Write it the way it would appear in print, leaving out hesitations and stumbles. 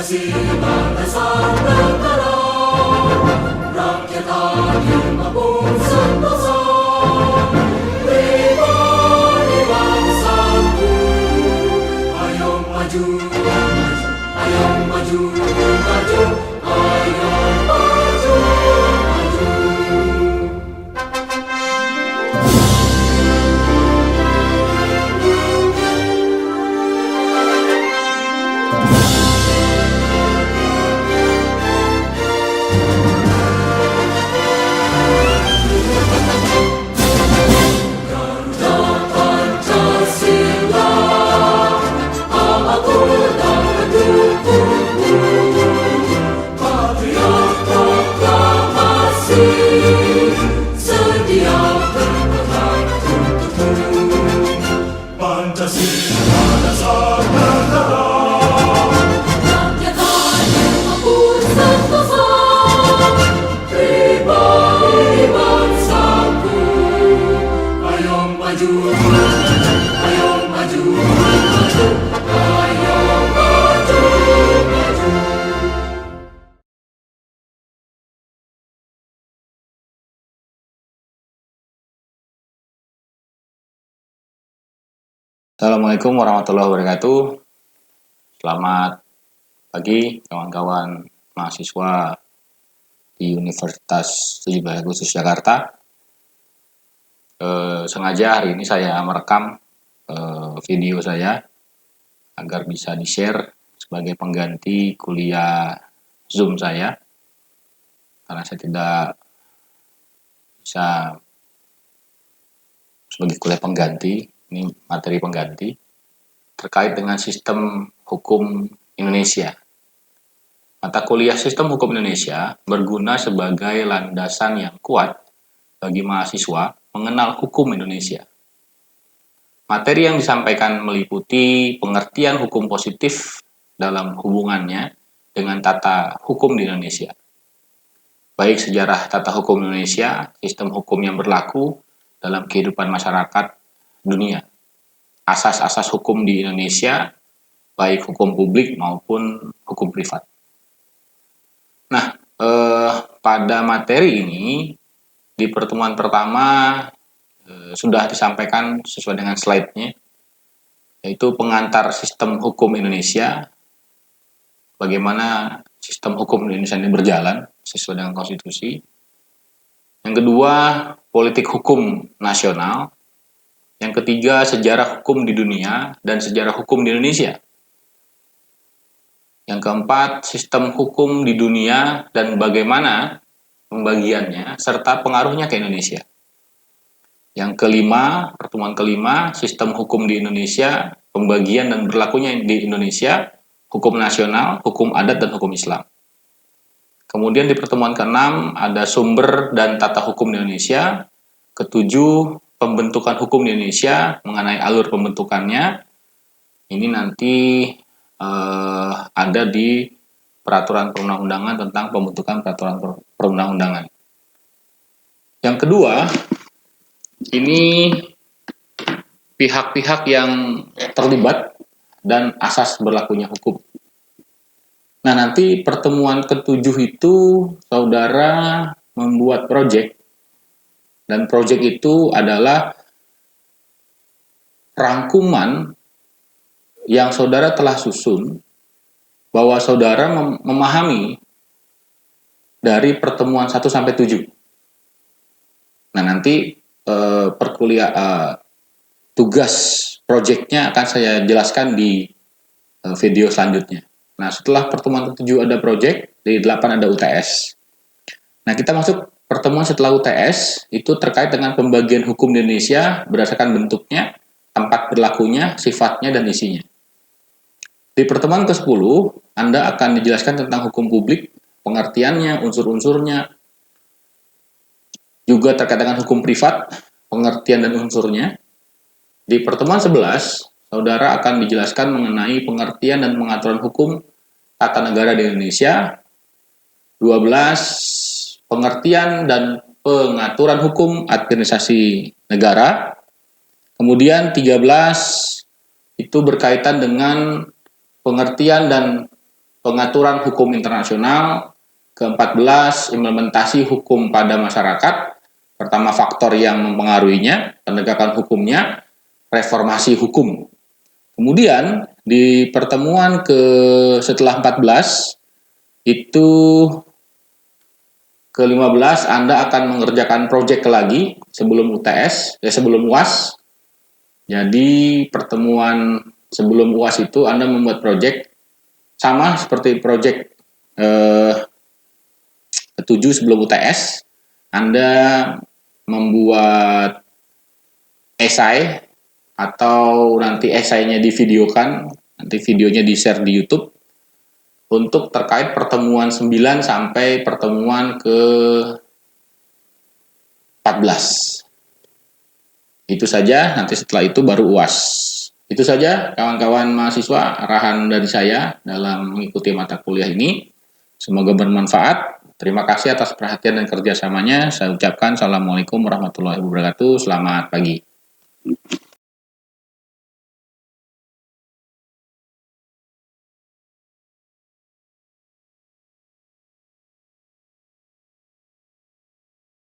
Pancasila dasar negara, rakyat adil maupun sentosa, pribadi bangsaku. Ayo maju, ayo maju, maju, ayo maju, maju. Pancasila dasar negara, rakyat adil maupun sentosa, pribadi bangsaku. Ayo maju, ayo maju, maju, ayo maju, maju. Assalamualaikum warahmatullahi wabarakatuh. Selamat pagi kawan-kawan mahasiswa di Universitas 17 Agustus Jakarta. Sengaja hari ini saya merekam video saya agar bisa di-share sebagai pengganti kuliah Zoom saya, karena saya tidak bisa sebagai kuliah pengganti. Ini materi pengganti terkait dengan sistem hukum Indonesia. Mata kuliah sistem hukum Indonesia berguna sebagai landasan yang kuat bagi mahasiswa mengenal hukum Indonesia. Materi yang disampaikan meliputi pengertian hukum positif dalam hubungannya dengan tata hukum di Indonesia. Baik sejarah tata hukum Indonesia, sistem hukum yang berlaku dalam kehidupan masyarakat dunia, asas-asas hukum di Indonesia, baik hukum publik maupun hukum privat. Nah, pada materi ini, di pertemuan pertama sudah disampaikan sesuai dengan slide-nya, yaitu pengantar sistem hukum Indonesia, bagaimana sistem hukum Indonesia ini berjalan sesuai dengan konstitusi. Yang kedua, politik hukum nasional. Yang ketiga, sejarah hukum di dunia dan sejarah hukum di Indonesia. Yang keempat, sistem hukum di dunia dan bagaimana pembagiannya serta pengaruhnya ke Indonesia. Yang kelima, pertemuan kelima, sistem hukum di Indonesia, pembagian dan berlakunya di Indonesia, hukum nasional, hukum adat, dan hukum Islam. Kemudian di pertemuan keenam ada sumber dan tata hukum di Indonesia. Ketujuh, pembentukan hukum di Indonesia mengenai alur pembentukannya. Ini nanti ada di peraturan perundang-undangan tentang pembentukan peraturan perundang-undangan. Yang kedua, ini pihak-pihak yang terlibat dan asas berlakunya hukum. Nah, nanti pertemuan ketujuh itu saudara membuat proyek, dan proyek itu adalah rangkuman yang saudara telah susun bahwa saudara memahami dari pertemuan 1 sampai 7. Nah, nanti tugas proyeknya akan saya jelaskan di video selanjutnya. Nah, setelah pertemuan ke-7 ada proyek, di 8 ada UTS. Nah, kita masuk pertemuan setelah UTS, itu terkait dengan pembagian hukum di Indonesia berdasarkan bentuknya, tempat berlakunya, sifatnya, dan isinya. Di pertemuan ke-10, Anda akan dijelaskan tentang hukum publik, pengertiannya, unsur-unsurnya, juga terkait dengan hukum privat, pengertian dan unsurnya. Di pertemuan 11, saudara akan dijelaskan mengenai pengertian dan pengaturan hukum tata negara di Indonesia. 12, pengertian dan pengaturan hukum administrasi negara. Kemudian 13 itu berkaitan dengan pengertian dan pengaturan hukum internasional, ke-14 implementasi hukum pada masyarakat, pertama faktor yang mempengaruhinya, penegakan hukumnya, reformasi hukum. Kemudian di pertemuan setelah 14 itu ke-15 Anda akan mengerjakan proyek lagi sebelum UTS, sebelum UAS. Jadi pertemuan sebelum UAS itu Anda membuat proyek sama seperti proyek ke-7 sebelum UTS. Anda membuat esai atau nanti esainya divideokan, nanti videonya di-share di YouTube untuk terkait pertemuan 9 sampai pertemuan ke-14. Itu saja, nanti setelah itu baru UAS. Itu saja kawan-kawan mahasiswa, arahan dari saya dalam mengikuti mata kuliah ini. Semoga bermanfaat. Terima kasih atas perhatian dan kerjasamanya. Saya ucapkan Assalamualaikum warahmatullahi wabarakatuh. Selamat pagi.